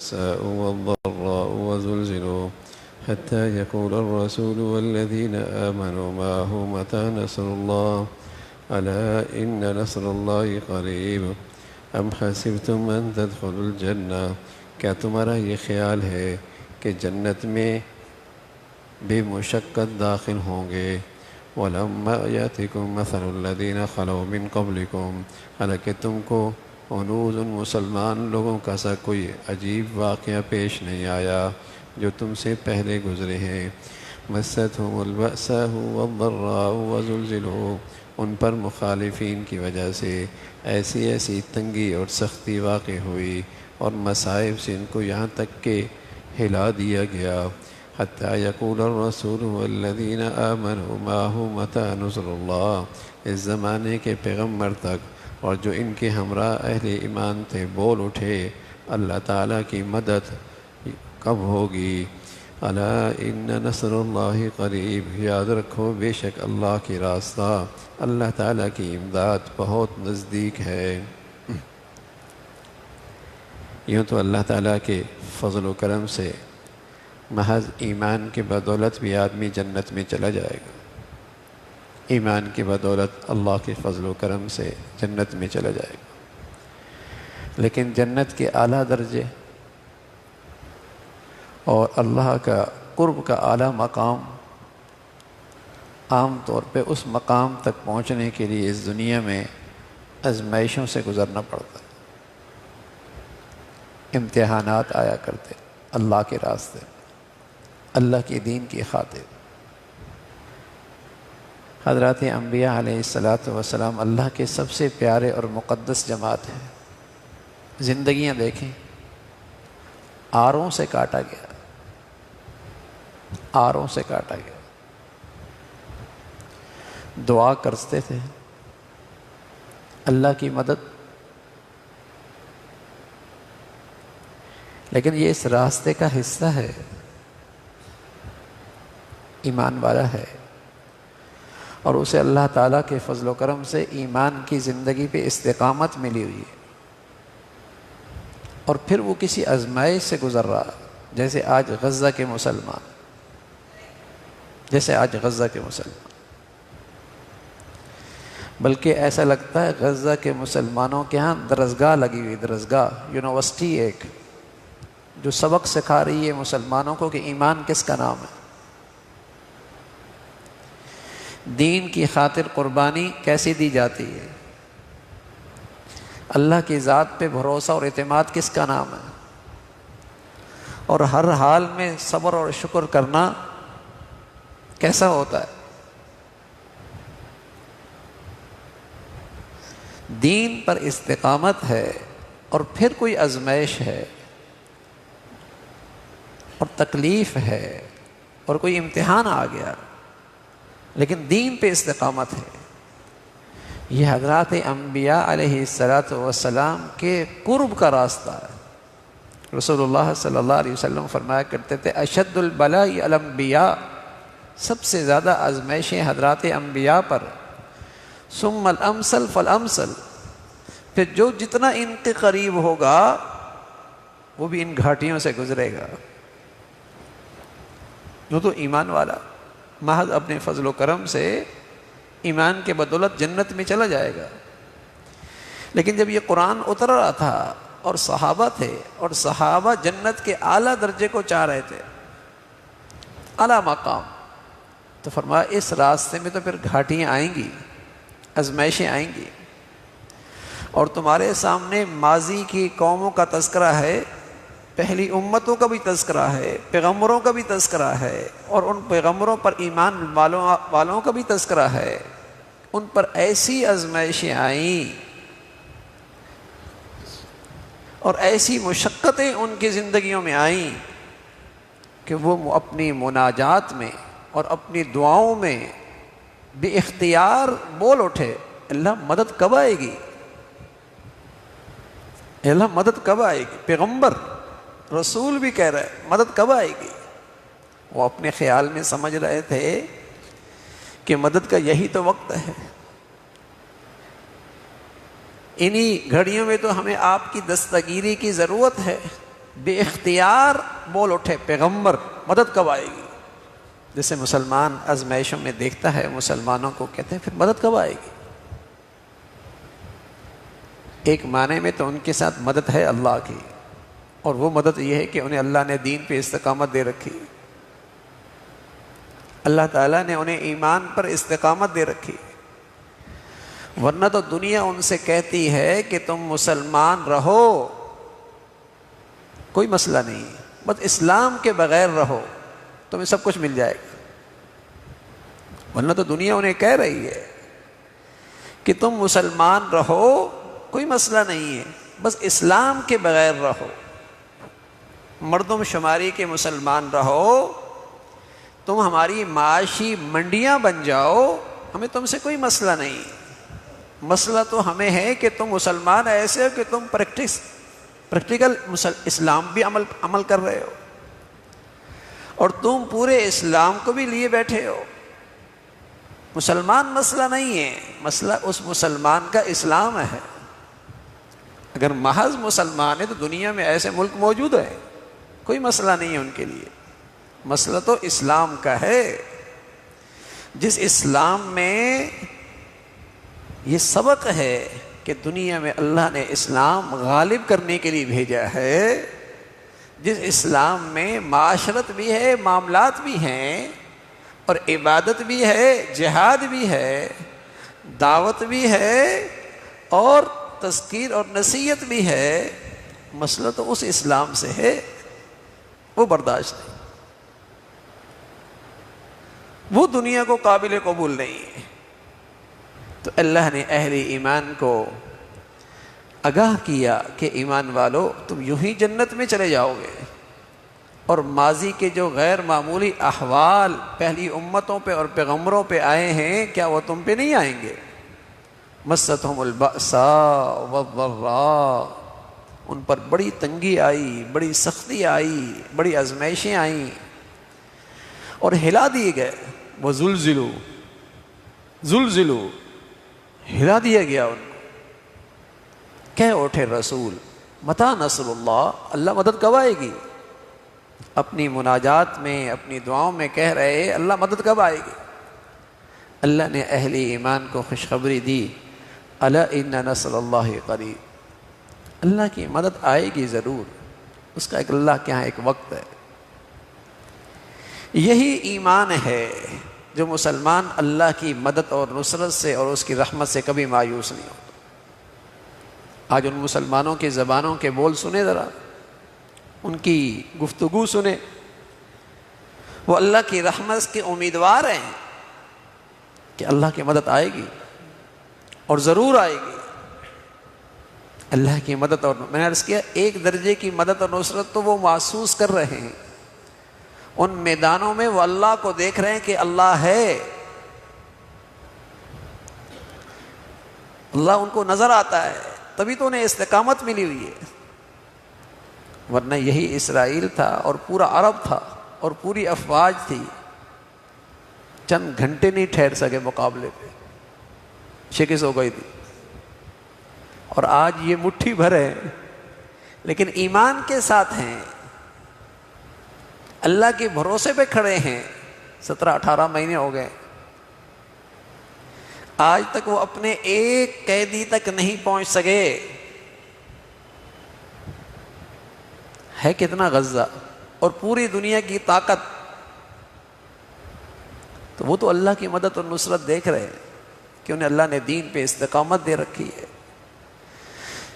البأساء والضراء وزلزلوا حتى يقول الرسول والذين آمنوا معه متى نصر الله ألا إن نصر الله قریب ام حسبتم ان تدخلوا الجنہ، کیا تمہارا یہ خیال ہے کہ جنت میں بے مشقت داخل ہوں گے؟ وَلَمَّا يَأْتِكُم مَثَلُ الَّذِينَ خَلَوْا مِن قَبْلِكُم، حالانکہ تم کو ہنوز ان مسلمان لوگوں کا سا کوئی عجیب واقعہ پیش نہیں آیا جو تم سے پہلے گزرے ہیں۔ مَسَّتْهُمُ الْبَأْسَاءُ وَالضَّرَّاءُ وَزُلْزِلُوا، ان پر مخالفین کی وجہ سے ایسی تنگی اور سختی واقع ہوئی اور مصائب سے ان کو یہاں تک کہ ہلا دیا گیا۔ حتیٰ یقول الرسول والذین آمنوا معہ متی نصر اللہ، اس زمانے کے پیغمبر تک اور جو ان کے ہمراہ اہل ایمان تھے بول اٹھے اللہ تعالیٰ کی مدد کب ہوگی؟ الا ان نصر اللہ قریب، یاد رکھو بے شک اللہ کی راستہ، اللہ تعالیٰ کی امداد بہت نزدیک ہے۔ یوں تو اللہ تعالیٰ کے فضل و کرم سے محض ایمان کے بدولت بھی آدمی جنت میں چلا جائے گا، ایمان کی بدولت اللہ کے فضل و کرم سے جنت میں چلا جائے گا، لیکن جنت کے اعلیٰ درجے اور اللہ کا قرب کا اعلیٰ مقام، عام طور پہ اس مقام تک پہنچنے کے لیے اس دنیا میں آزمائشوں سے گزرنا پڑتا ہے، امتحانات آیا کرتے اللہ کے راستے، اللہ کے دین کی خاطر۔ حضرات انبیاء علیہ السلام اللہ کے سب سے پیارے اور مقدس جماعت ہیں۔ زندگیاں دیکھیں، آروں سے کاٹا گیا، آروں سے کاٹا گیا، دعا کرتے تھے اللہ کی مدد، لیکن یہ اس راستے کا حصہ ہے، ایمان والا ہے اور اسے اللہ تعالیٰ کے فضل و کرم سے ایمان کی زندگی پہ استقامت ملی ہوئی ہے، اور پھر وہ کسی آزمائش سے گزر رہا، جیسے آج غزہ کے مسلمان، جیسے آج غزہ کے مسلمان، بلکہ ایسا لگتا ہے غزہ کے مسلمانوں کے ہاں درسگاہ لگی ہوئی، درسگاہ یونیورسٹی ایک جو سبق سکھا رہی ہے مسلمانوں کو کہ ایمان کس کا نام ہے، دین کی خاطر قربانی کیسی دی جاتی ہے، اللہ کی ذات پہ بھروسہ اور اعتماد کس کا نام ہے، اور ہر حال میں صبر اور شکر کرنا کیسا ہوتا ہے۔ دین پر استقامت ہے اور پھر کوئی آزمائش ہے اور تکلیف ہے اور کوئی امتحان آ گیا، لیکن دین پہ استقامت ہے۔ یہ حضرات انبیاء علیہ السلام کے قرب کا راستہ ہے۔ رسول اللہ صلی اللہ علیہ وسلم فرمایا کرتے تھے اشد البلاء الانبیاء، سب سے زیادہ آزمائشیں حضرات انبیاء پر، ثم الامثل فالامثل، پھر جو جتنا ان کے قریب ہوگا وہ بھی ان گھاٹیوں سے گزرے گا۔ جو تو ایمان والا محض اپنے فضل و کرم سے ایمان کے بدولت جنت میں چلا جائے گا، لیکن جب یہ قرآن اتر رہا تھا اور صحابہ تھے اور صحابہ جنت کے اعلیٰ درجے کو چاہ رہے تھے، اعلیٰ مقام، تو فرمایا اس راستے میں تو پھر گھاٹیاں آئیں گی، آزمائشیں آئیں گی، اور تمہارے سامنے ماضی کی قوموں کا تذکرہ ہے، پہلی امتوں کا بھی تذکرہ ہے، پیغمبروں کا بھی تذکرہ ہے، اور ان پیغمبروں پر ایمان والوں کا بھی تذکرہ ہے۔ ان پر ایسی آزمائشیں آئیں اور ایسی مشقتیں ان کی زندگیوں میں آئیں کہ وہ اپنی مناجات میں اور اپنی دعاؤں میں بے اختیار بول اٹھے اللہ مدد کب آئے گی، اللہ مدد کب آئے گی۔ پیغمبر رسول بھی کہہ رہے مدد کب آئے گی۔ وہ اپنے خیال میں سمجھ رہے تھے کہ مدد کا یہی تو وقت ہے، انہی گھڑیوں میں تو ہمیں آپ کی دستگیری کی ضرورت ہے، بے اختیار بول اٹھے پیغمبر مدد کب آئے گی؟ جیسے مسلمان آزمائشوں میں دیکھتا ہے مسلمانوں کو، کہتے ہیں پھر مدد کب آئے گی؟ ایک معنی میں تو ان کے ساتھ مدد ہے اللہ کی، اور وہ مدد یہ ہے کہ انہیں اللہ نے دین پہ استقامت دے رکھی، اللہ تعالیٰ نے انہیں ایمان پر استقامت دے رکھی، ورنہ تو دنیا ان سے کہتی ہے کہ تم مسلمان رہو، کوئی مسئلہ نہیں، بس اسلام کے بغیر رہو تمہیں سب کچھ مل جائے گا، ورنہ تو دنیا انہیں کہہ رہی ہے کہ تم مسلمان رہو، کوئی مسئلہ نہیں ہے، بس اسلام کے بغیر رہو، مردم شماری کے مسلمان رہو، تم ہماری معاشی منڈیاں بن جاؤ، ہمیں تم سے کوئی مسئلہ نہیں، مسئلہ تو ہمیں ہے کہ تم مسلمان ایسے ہو کہ تم پریکٹیکل اسلام بھی عمل کر رہے ہو، اور تم پورے اسلام کو بھی لیے بیٹھے ہو۔ مسلمان مسئلہ نہیں ہے، مسئلہ اس مسلمان کا اسلام ہے۔ اگر محض مسلمان ہے تو دنیا میں ایسے ملک موجود ہیں، کوئی مسئلہ نہیں ہے ان کے لیے، مسئلہ تو اسلام کا ہے، جس اسلام میں یہ سبق ہے کہ دنیا میں اللہ نے اسلام غالب کرنے کے لیے بھیجا ہے، جس اسلام میں معاشرت بھی ہے، معاملات بھی ہیں، اور عبادت بھی ہے، جہاد بھی ہے، دعوت بھی ہے، اور تذکیر اور نصیحت بھی ہے، مسئلہ تو اس اسلام سے ہے، وہ برداشت نہیں، وہ دنیا کو قابل قبول نہیں ہے۔ تو اللہ نے اہل ایمان کو آگاہ کیا کہ ایمان والو تم یوں ہی جنت میں چلے جاؤ گے، اور ماضی کے جو غیر معمولی احوال پہلی امتوں پہ اور پیغمبروں پہ آئے ہیں، کیا وہ تم پہ نہیں آئیں گے؟ مستہم البأساء والضراء، ان پر بڑی تنگی آئی، بڑی سختی آئی، بڑی آزمائشیں آئیں، اور ہلا دیے گئے، وزلزلوا، زلزلوا، ہلا دیا گیا ان کو۔ کہہ اٹھے رسول متی نصر اللہ، اللہ مدد کب آئے گی؟ اپنی مناجات میں، اپنی دعاؤں میں کہہ رہے اللہ مدد کب آئے گی؟ اللہ نے اہل ایمان کو خوشخبری دی، الا ان نصر اللہ قریب، اللہ کی مدد آئے گی ضرور، اس کا ایک اللہ کے ہاں ایک وقت ہے۔ یہی ایمان ہے جو مسلمان اللہ کی مدد اور نصرت سے اور اس کی رحمت سے کبھی مایوس نہیں ہوتا۔ آج ان مسلمانوں کی زبانوں کے بول سنیں، ذرا ان کی گفتگو سنیں، وہ اللہ کی رحمت کے امیدوار ہیں کہ اللہ کی مدد آئے گی اور ضرور آئے گی۔ اللہ کی مدد، اور میں نے عرض کیا ایک درجے کی مدد اور نصرت تو وہ محسوس کر رہے ہیں، ان میدانوں میں وہ اللہ کو دیکھ رہے ہیں کہ اللہ ہے، اللہ ان کو نظر آتا ہے، تبھی تو انہیں استقامت ملی ہوئی ہے، ورنہ یہی اسرائیل تھا اور پورا عرب تھا اور پوری افواج تھی، چند گھنٹے نہیں ٹھہر سکے مقابلے پہ، شکست ہو گئی تھی۔ اور آج یہ مٹھی بھر ہے لیکن ایمان کے ساتھ ہیں، اللہ کے بھروسے پہ کھڑے ہیں، 17-18 مہینے ہو گئے، آج تک وہ اپنے ایک قیدی تک نہیں پہنچ سکے۔ ہے کتنا غزہ اور پوری دنیا کی طاقت، تو وہ تو اللہ کی مدد اور نصرت دیکھ رہے ہیں کہ انہیں اللہ نے دین پہ استقامت دے رکھی ہے۔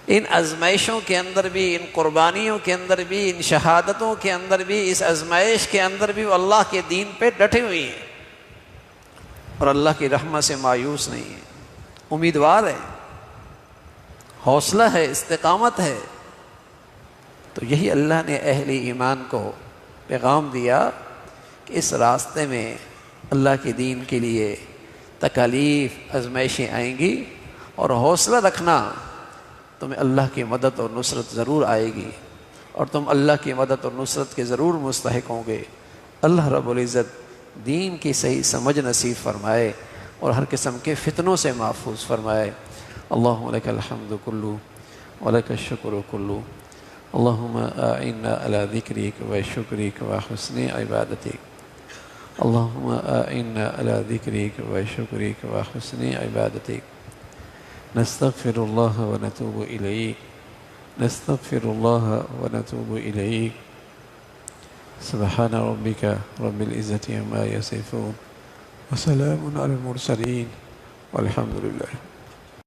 ان آزمائشوں کے اندر بھی، ان قربانیوں کے اندر بھی، ان شہادتوں کے اندر بھی، اس آزمائش کے اندر بھی وہ اللہ کے دین پہ ڈٹے ہوئی ہیں اور اللہ کی رحمت سے مایوس نہیں ہیں، امیدوار ہیں، حوصلہ ہے، استقامت ہے۔ تو یہی اللہ نے اہل ایمان کو پیغام دیا کہ اس راستے میں اللہ کے دین کے لیے تکالیف، آزمائشیں آئیں گی، اور حوصلہ رکھنا، تمہیں اللہ کی مدد اور نصرت ضرور آئے گی، اور تم اللہ کی مدد اور نصرت کے ضرور مستحق ہوں گے۔ اللہ رب العزت دین کی صحیح سمجھ نصیب فرمائے اور ہر قسم کے فتنوں سے محفوظ فرمائے۔ اللہم لک الحمد کلو ولک الشکر کلو اللهم أعنا على ذكرك وشكرك وحسن عبادتك اللهم أعنا على ذكرك وشكرك وحسن عبادتك نستغفر الله ونتوب إليك نستغفر الله ونتوب إليك سبحان ربك رب العزة عما يصفون وسلام على المرسلين والحمد لله